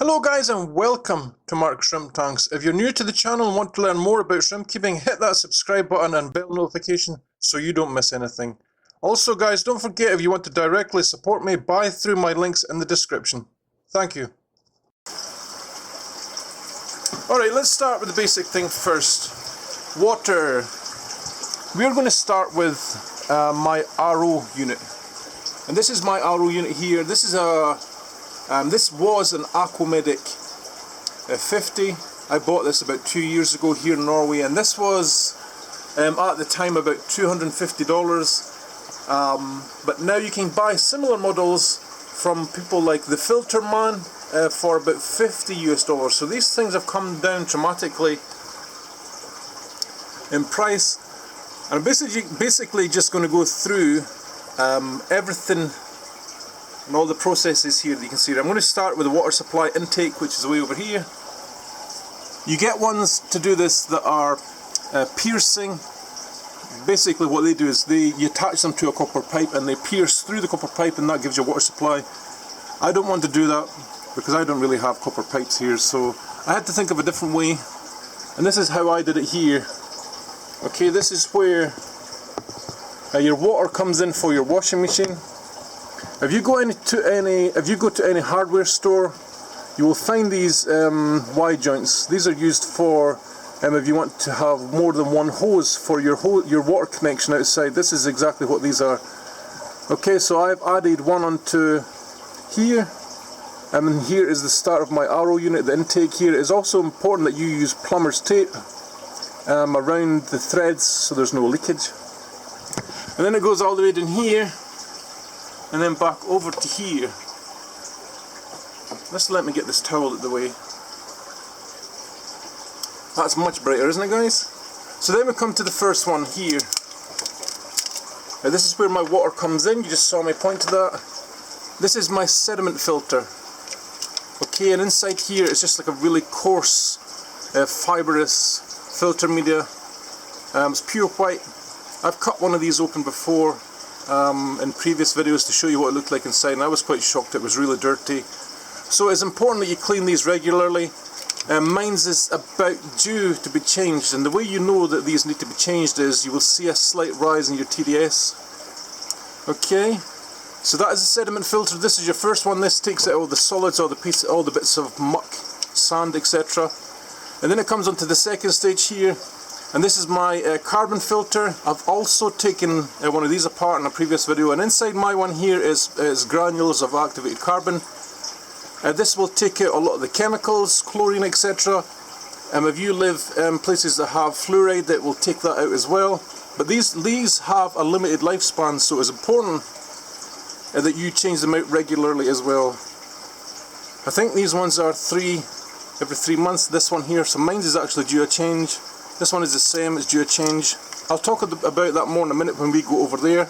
Hello guys and welcome to Mark's Shrimp Tanks. If you're new to the channel and want to learn more about shrimp keeping, hit that subscribe button and bell notification so you don't miss anything. Also guys, don't forget if you want to directly support me, buy through my links in the description. Thank you. Alright, let's start with the basic thing first. Water. We're going to start with my RO unit. And this is my RO unit here. This is this was an Aquamedic 50. I bought this about 2 years ago here in Norway, and this was at the time about $250. But now you can buy similar models from people like the Filter Man for about $50 US. So these things have come down dramatically in price. And I'm basically just going to go through everything and all the processes here that you can see. I'm going to start with the water supply intake, which is way over here. You get ones to do this that are piercing. Basically what they do is you attach them to a copper pipe and they pierce through the copper pipe, and that gives you water supply. I don't want to do that because I don't really have copper pipes here, so I had to think of a different way, and this is how I did it here. Okay, this is where your water comes in for your washing machine. If you go to any hardware store, you will find these Y joints. These are used for if you want to have more than one hose for your water connection outside. This is exactly what these are. Okay, so I've added one onto here, and here is the start of my RO unit. The intake here is also important that you use plumber's tape around the threads so there's no leakage. And then it goes all the way down here, and then back over to here. Let's let me get this towel out of the way. That's much brighter, isn't it guys? So then we come to the first one here. Now this is where my water comes in. You just saw me point to that. This is my sediment filter. Okay, and inside here is just like a really coarse fibrous filter media. It's pure white. I've cut one of these open before in previous videos to show you what it looked like inside, and I was quite shocked. It was really dirty. So it's important that you clean these regularly. Mine's is about due to be changed, and the way you know that these need to be changed is you will see a slight rise in your TDS. Okay, so that is the sediment filter. This is your first one. This takes out all the solids, all the bits of muck, sand, etc. And then it comes onto the second stage here. And this is my carbon filter. I've also taken one of these apart in a previous video, and inside my one here is granules of activated carbon. This will take out a lot of the chemicals, chlorine, etc. If you live in places that have fluoride, it will take that out as well. But these have a limited lifespan, so it's important that you change them out regularly as well. I think these ones are every 3 months. This one here, so mine is actually due a change. This one is the same, it's due a change. I'll talk about that more in a minute when we go over there.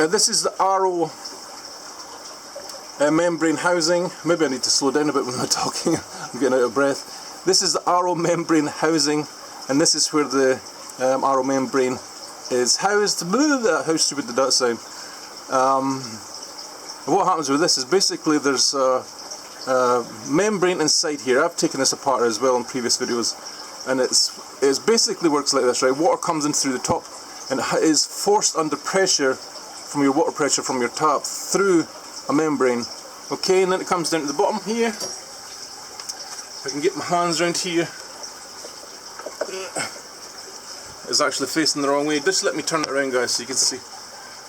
This is the RO membrane housing. Maybe I need to slow down a bit when I'm talking. I'm getting out of breath. This is the RO membrane housing, and this is where the RO membrane is housed. How stupid did that sound? What happens with this is basically there's membrane inside here. I've taken this apart as well in previous videos, and it basically works like this, right? Water comes in through the top and it is forced under pressure from your water pressure from your tap through a membrane. Okay, and then it comes down to the bottom here. If I can get my hands around here. It's actually facing the wrong way. Just let me turn it around guys so you can see.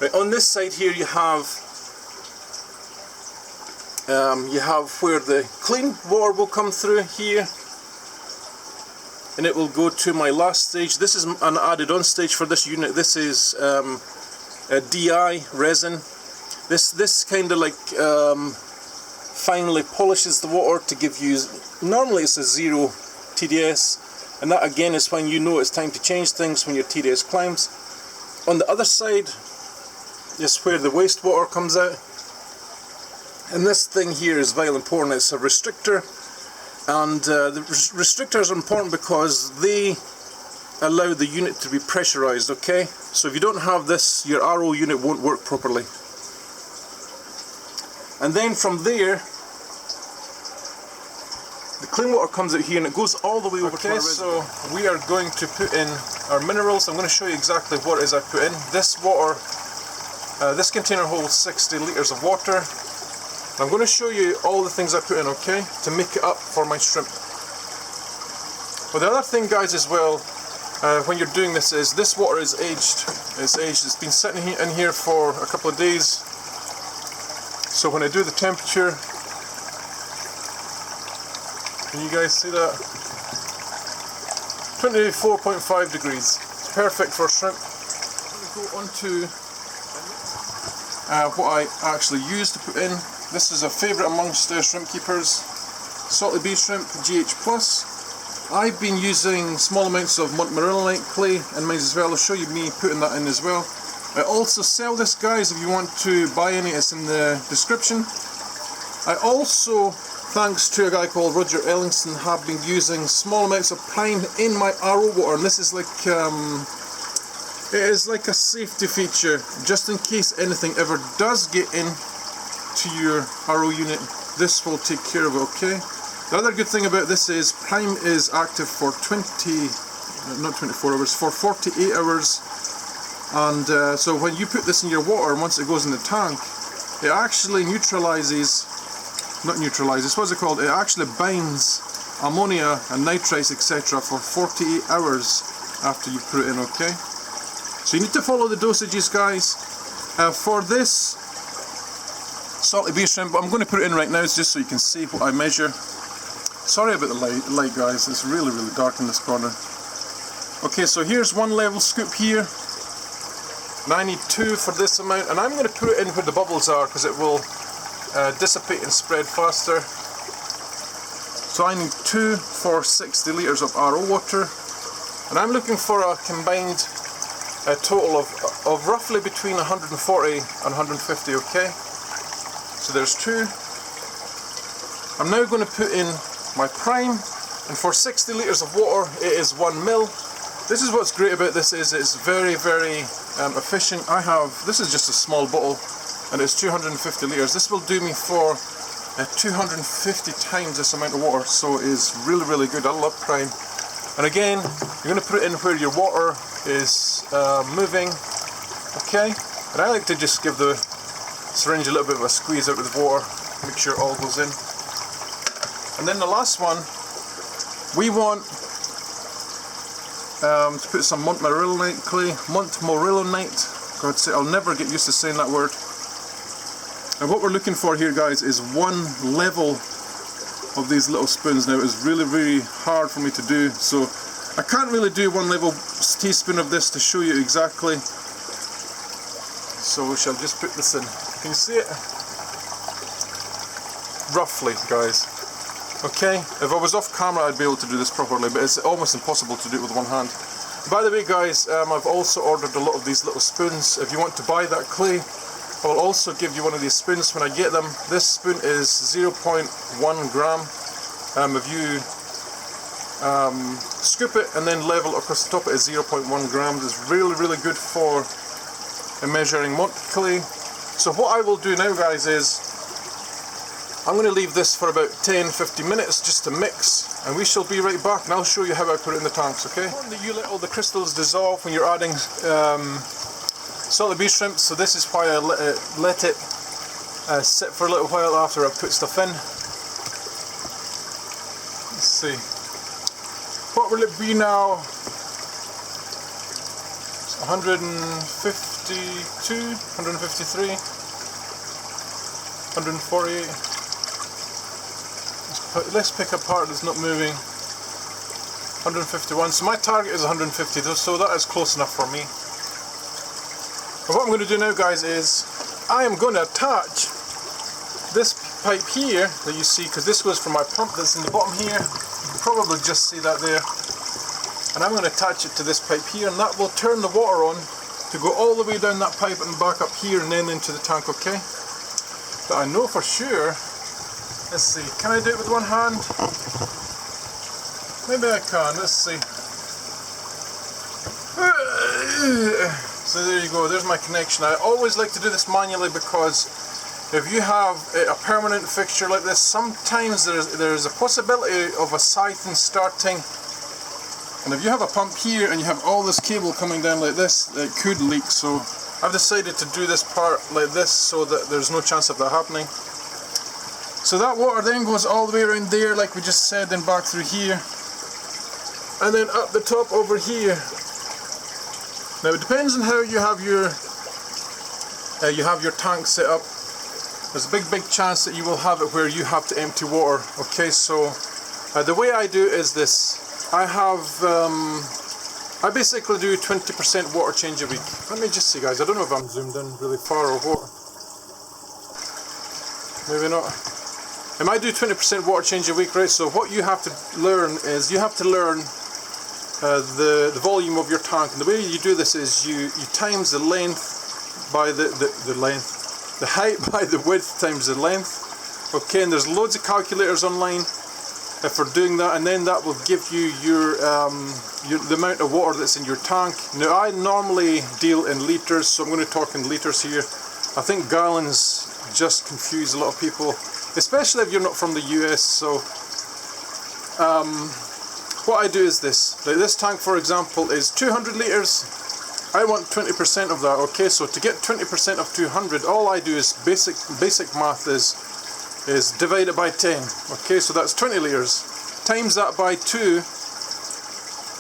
Right, on this side here you have where the clean water will come through here, and it will go to my last stage. This is an added on stage for this unit. This is a DI resin. This kind of like finally polishes the water to give you, normally it's a 0 TDS, and that again is when you know it's time to change things, when your TDS climbs. On the other side is where the wastewater comes out. And this thing here is very important. It's a restrictor, and the restrictors are important because they allow the unit to be pressurized. Okay, so if you don't have this, your RO unit won't work properly. And then from there clean water comes out here and it goes all the way over to our reservoir. So we are going to put in our minerals. I'm going to show you exactly what it is I put in. This water, this container holds 60 litres of water. I'm going to show you all the things I put in, okay, to make it up for my shrimp. But the other thing, guys, as well, when you're doing this is, this water is aged. It's been sitting in here for a couple of days. So when I do the temperature, can you guys see that? 24.5 degrees. It's perfect for shrimp. I'm going to go on to what I actually use to put in. This is a favourite amongst shrimp keepers. Salty B shrimp, GH+. I've been using small amounts of montmorillonite clay in mine as well. I'll show you me putting that in as well. I also sell this, guys, if you want to buy any, it's in the description. I also, thanks to a guy called Roger Ellingson, have been using small amounts of prime in my RO water, and this is like it is like a safety feature, just in case anything ever does get in to your RO unit. This will take care of it, okay? The other good thing about this is prime is active for 48 hours, and so when you put this in your water, once it goes in the tank, it actually neutralizes, what's it called? It actually binds ammonia and nitrites, etc. for 48 hours after you put it in, okay? So you need to follow the dosages, guys. For this salty B shrimp, I'm going to put it in right now just so you can see what I measure. Sorry about the light, guys, it's really dark in this corner. Okay, so here's one level scoop here, and I need 2 for this amount, and I'm going to put it in where the bubbles are because it will dissipate and spread faster. So I need 2 for 60 litres of RO water, and I'm looking for a combined total of roughly between 140 and 150, okay? So there's 2. I'm now going to put in my prime, and for 60 litres of water it is 1 mil. This is what's great about this, is it's very efficient. This is just a small bottle and it's 250 litres. This will do me for 250 times this amount of water, so it's really good. I love prime. And again, you're going to put it in where your water is moving, okay? And I like to just give the syringe a little bit of a squeeze out with the water, make sure it all goes in. And then the last one, we want to put some montmorillonite clay. Montmorillonite. God sake, I'll never get used to saying that word. And what we're looking for here, guys, is 1 level of these little spoons. Now, it's really hard for me to do, so I can't really do 1 level teaspoon of this to show you exactly. So we shall just put this in. Can you see it? Roughly, guys. Okay, if I was off camera I'd be able to do this properly, but it's almost impossible to do it with one hand. By the way, guys, I've also ordered a lot of these little spoons. If you want to buy that clay, I will also give you one of these spoons when I get them. This spoon is 0.1 gram. If you scoop it and then level across the top, it is 0.1 grams. It's really good for measuring Monte clay. So what I will do now, guys, is I'm going to leave this for about 10-15 minutes just to mix, and we shall be right back, and I'll show you how I put it in the tanks, okay? You let all the crystals dissolve when you're adding salty B shrimp, so this is why I let it sit for a little while after I put stuff in. Let's see. What will it be now? 152, 153, 148. Let's pick a part that's not moving. 151. So my target is 150, so that is close enough for me. But what I'm going to do now, guys, is I am going to attach this pipe here that you see, because this goes from my pump that's in the bottom here. You can probably just see that there. And I'm going to attach it to this pipe here, and that will turn the water on to go all the way down that pipe and back up here and then into the tank, okay? But I know for sure. Let's see, can I do it with one hand? Maybe I can, let's see. So there you go, there's my connection. I always like to do this manually because if you have a permanent fixture like this, sometimes there's a possibility of a siphon starting, and if you have a pump here and you have all this cable coming down like this, it could leak. So I've decided to do this part like this so that there's no chance of that happening. So that water then goes all the way around there like we just said, then back through here, and then up the top over here. Now it depends on how you have your tank set up. There's a big chance that you will have it where you have to empty water. Okay, so the way I do is this. I basically do 20% water change a week. Let me just see, guys, I don't know if I'm zoomed in really far or what. Maybe not. I might do 20% water change a week, right? So what you have to learn is you have to learn the volume of your tank. And the way you do this is you times the length by the height by the width times the length. Okay, and there's loads of calculators online for doing that, and then that will give you the amount of water that's in your tank. Now I normally deal in litres, so I'm going to talk in litres here. I think gallons just confuse a lot of people, especially if you're not from the US. So what I do is this. Like this tank, for example, is 200 litres. I want 20% of that. Okay, so to get 20% of 200, all I do is basic math is divide it by 10. Okay, so that's 20 litres. Times that by 2,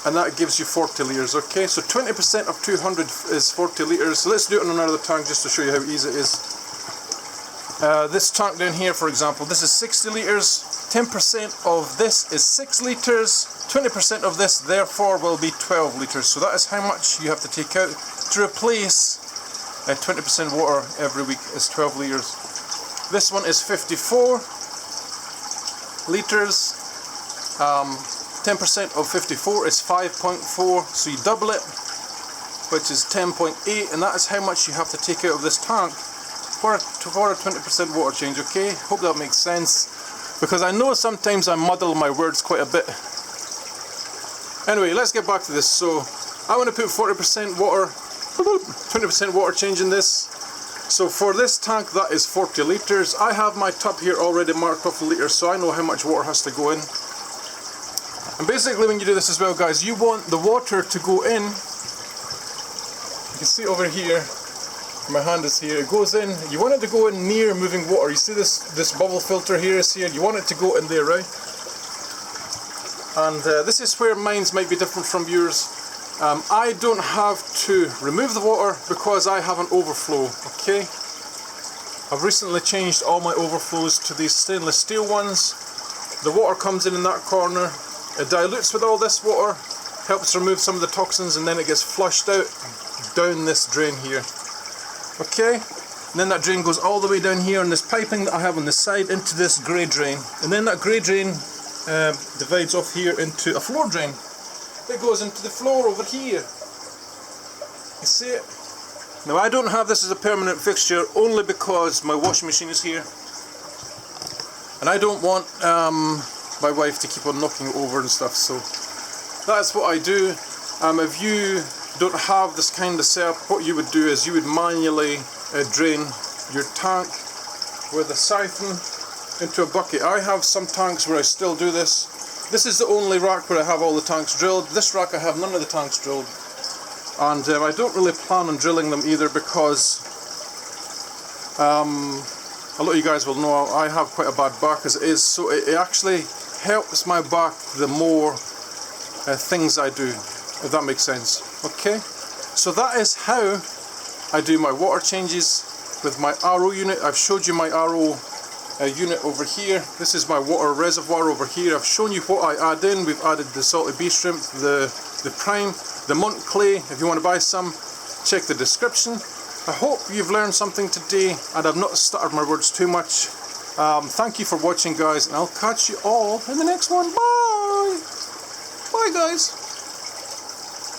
and that gives you 40 litres. Okay, so 20% of 200 is 40 litres. So let's do it on another tank just to show you how easy it is. This tank down here, for example, this is 60 litres. 10% of this is 6 litres. 20% of this, therefore, will be 12 litres. So that is how much you have to take out to replace 20% water every week is 12 litres. This one is 54 litres. 10% of 54 is 5.4, so you double it, which is 10.8, and that is how much you have to take out of this tank for a 20% water change. Okay, hope that makes sense, because I know sometimes I muddle my words quite a bit. Anyway, let's get back to this. So I want to put 40% water, 20% water change in this. So for this tank, that is 40 litres. I have my tub here already marked off in litres, so I know how much water has to go in. And basically when you do this as well, guys, you want the water to go in. You can see over here, my hand is here, it goes in. You want it to go in near moving water. You see this bubble filter here is here. You want it to go in there, right? And this is where mines might be different from yours. I don't have to remove the water because I have an overflow, okay? I've recently changed all my overflows to these stainless steel ones. The water comes in that corner, it dilutes with all this water, helps remove some of the toxins, and then it gets flushed out down this drain here. Okay? And then that drain goes all the way down here on this piping that I have on the side into this grey drain. And then that grey drain divides off here into a floor drain. It goes into the floor over here. You see it? Now I don't have this as a permanent fixture only because my washing machine is here. And I don't want my wife to keep on knocking it over and stuff, so that's what I do. If you don't have this kind of setup, what you would do is you would manually drain your tank with a siphon into a bucket. I have some tanks where I still do this. This is the only rack where I have all the tanks drilled. This rack I have none of the tanks drilled. And I don't really plan on drilling them either because a lot of you guys will know I have quite a bad back as it is, so it actually helps my back the more things I do, if that makes sense. Okay, so that is how I do my water changes with my RO unit. I've showed you my RO unit over here. This is my water reservoir over here. I've shown you what I add in. We've added the salty bee shrimp, the prime, the Mont clay. If you want to buy some, check the description. I hope you've learned something today and I've not stuttered my words too much. Thank you for watching, guys, and I'll catch you all in the next one. Bye! Bye, guys!